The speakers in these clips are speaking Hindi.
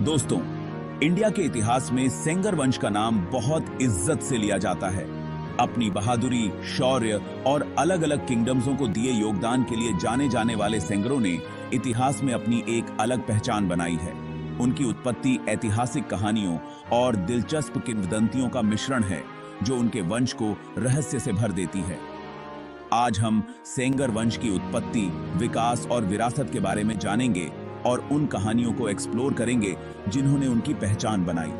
दोस्तों, इंडिया के इतिहास में सेंगर वंश का नाम बहुत इज्जत से लिया जाता है। अपनी बहादुरी, शौर्य और अलग-अलग किंगडम्सों को दिए योगदान के लिए जाने जाने वाले सेंगरों ने इतिहास में अपनी एक अलग पहचान बनाई है। उनकी उत्पत्ति ऐतिहासिक कहानियों और दिलचस्प किंवदंतियों का मिश्रण है, जो उनके वंश को रहस्य से भर देती है। आज हम सेंगर वंश की उत्पत्ति, विकास और विरासत के बारे में जानेंगे और उन कहानियों को एक्सप्लोर करेंगे जिन्होंने उनकी पहचान बनाई।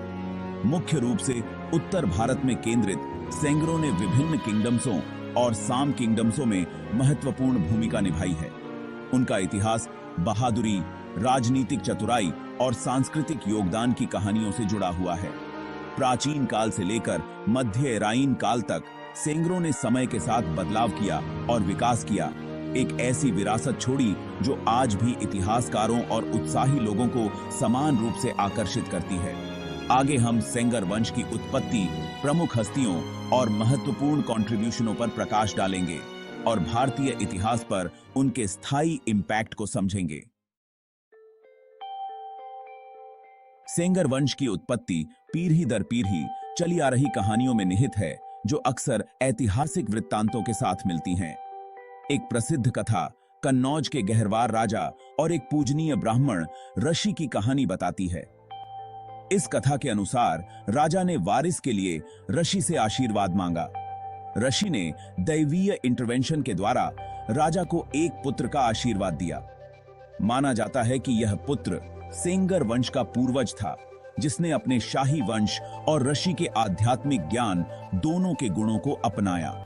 मुख्य रूप से उत्तर भारत में केंद्रित सेंगरों ने विभिन्न किंगडम्सों और साम किंगडम्सों में महत्वपूर्ण भूमिका निभाई है। उनका इतिहास बहादुरी, राजनीतिक चतुराई और सांस्कृतिक योगदान की कहानियों से जुड़ा हुआ है। प्राचीन काल से लेकर मध्य एराइन काल तक सेंगरों ने समय के साथ बदलाव किया और विकास किया, एक ऐसी विरासत छोड़ी जो आज भी इतिहासकारों और उत्साही लोगों को समान रूप से आकर्षित करती है। आगे हम सेंगर वंश की उत्पत्ति, प्रमुख हस्तियों और महत्वपूर्ण कंट्रीब्यूशनों पर प्रकाश डालेंगे और भारतीय इतिहास पर उनके स्थायी इंपैक्ट को समझेंगे। सेंगर वंश की उत्पत्ति पीढ़ी दर पीढ़ी चली आ रही कहानियों में निहित है, जो अक्सर ऐतिहासिक वृत्तांतों के साथ मिलती हैं। एक प्रसिद्ध कथा कन्नौज के गहरवार राजा और एक पूजनीय ब्राह्मण ऋषि की कहानी बताती है। इस कथा के अनुसार राजा ने वारिस के लिए ऋषि से आशीर्वाद मांगा। ऋषि ने दैवीय इंटरवेंशन के द्वारा राजा को एक पुत्र का आशीर्वाद दिया। माना जाता है कि यह पुत्र सेंगर वंश का पूर्वज था, जिसने अपने शाही वंश और ऋषि के आध्यात्मिक ज्ञान दोनों के गुणों को अपनाया।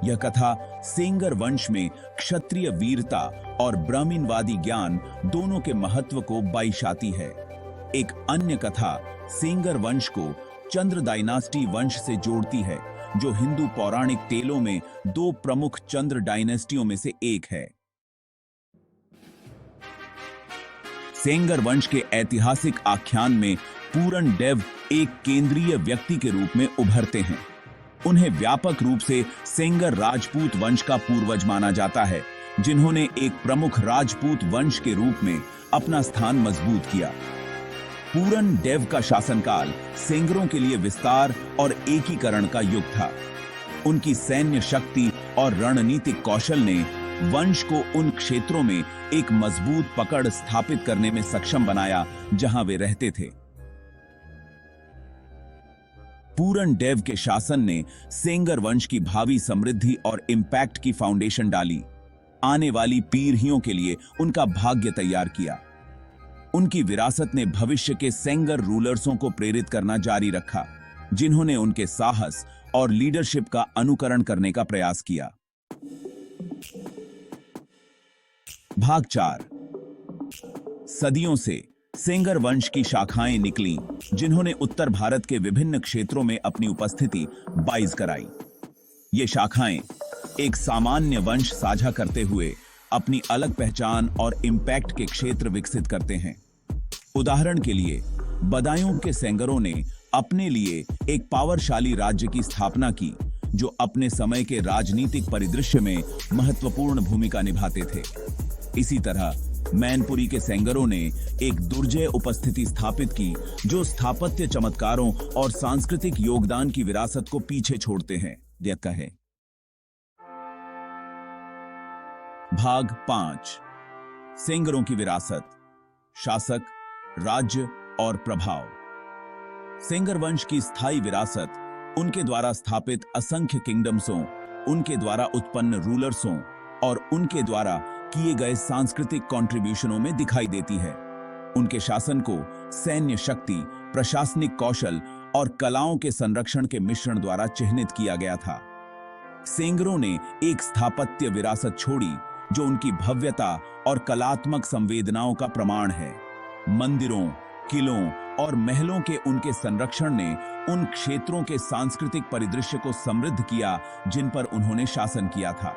यह कथा सेंगर वंश में क्षत्रिय वीरता और ब्राह्मणवादी ज्ञान दोनों के महत्व को दर्शाती है। एक अन्य कथा सेंगर वंश को चंद्र डायनास्टी वंश से जोड़ती है, जो हिंदू पौराणिक टेलों में दो प्रमुख चंद्र डायनेस्टियों में से एक है। सेंगर वंश के ऐतिहासिक आख्यान में पूरन देव एक केंद्रीय व्यक्ति के रूप में उभरते हैं। उन्हें व्यापक रूप से सेंगर राजपूत वंश का पूर्वज माना जाता है, जिन्होंने एक प्रमुख राजपूत वंश के रूप में अपना स्थान मजबूत किया। पूरन देव का शासनकाल सेंगरों के लिए विस्तार और एकीकरण का युग था। उनकी सैन्य शक्ति और रणनीतिक कौशल ने वंश को उन क्षेत्रों में एक मजबूत पकड़ स्थापित करने में सक्षम बनाया जहां वे रहते थे। पूरन देव के शासन ने सेंगर वंश की भावी समृद्धि और इंपैक्ट की फाउंडेशन डाली। आने वाली पीढ़ियों के लिए उनका भाग्य तैयार किया। उनकी विरासत ने भविष्य के सेंगर रूलर्सों को प्रेरित करना जारी रखा, जिन्होंने उनके साहस और लीडरशिप का अनुकरण करने का प्रयास किया। भाग 4। सदियों से सेंगर वंश की शाखाएं निकलीं, जिन्होंने उत्तर भारत के विभिन्न क्षेत्रों में अपनी उपस्थिति बाइज कराई। ये शाखाएं एक सामान्य वंश साझा करते हुए अपनी अलग पहचान और इंपैक्ट के क्षेत्र विकसित करते हैं। उदाहरण के लिए, बदायूं के सेंगरों ने अपने लिए एक पावरशाली राज्य की स्थापना की, जो अपने समय के राजनीतिक परिदृश्य में महत्वपूर्ण भूमिका निभाते थे। इसी तरह मैनपुरी के सेंगरों ने एक दुर्जय उपस्थिति स्थापित की, जो स्थापत्य चमत्कारों और सांस्कृतिक योगदान की विरासत को पीछे छोड़ते हैं। कहे भाग 5। सेंगरों की विरासत, शासक, राज्य और प्रभाव। सेंगर वंश की स्थायी विरासत उनके द्वारा स्थापित असंख्य किंगडम्सों, उनके द्वारा उत्पन्न रूलर्सों और उनके द्वारा किए गए सांस्कृतिक कंट्रीब्यूशनों में दिखाई देती है। उनके शासन को सैन्य शक्ति, प्रशासनिक कौशल और कलाओं के संरक्षण के मिश्रण द्वारा चिह्नित किया गया था। सेंगरों ने एक स्थापत्य विरासत छोड़ी, जो उनकी भव्यता और कलात्मक संवेदनाओं का प्रमाण है। मंदिरों, किलों और महलों के उनके संरक्षण ने उन क्षेत्रों के सांस्कृतिक परिदृश्य को समृद्ध किया, जिन पर उन्होंने शासन किया था।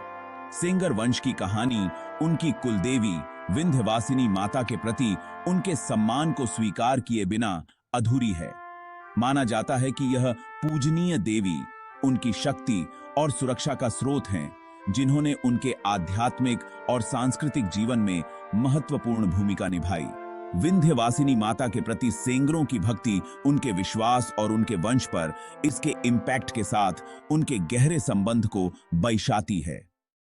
सेंगर वंश की कहानी उनकी कुलदेवी विंध्यवासिनी माता के प्रति उनके सम्मान को स्वीकार किए बिना अधूरी है। माना जाता है कि यह पूजनीय देवी उनकी शक्ति और सुरक्षा का स्रोत हैं, जिन्होंने उनके आध्यात्मिक और सांस्कृतिक जीवन में महत्वपूर्ण भूमिका निभाई। विंध्यवासिनी माता के प्रति सेंगरों की भक्ति उनके विश्वास और उनके वंश पर इसके इम्पैक्ट के साथ उनके गहरे संबंध को बयशाती है।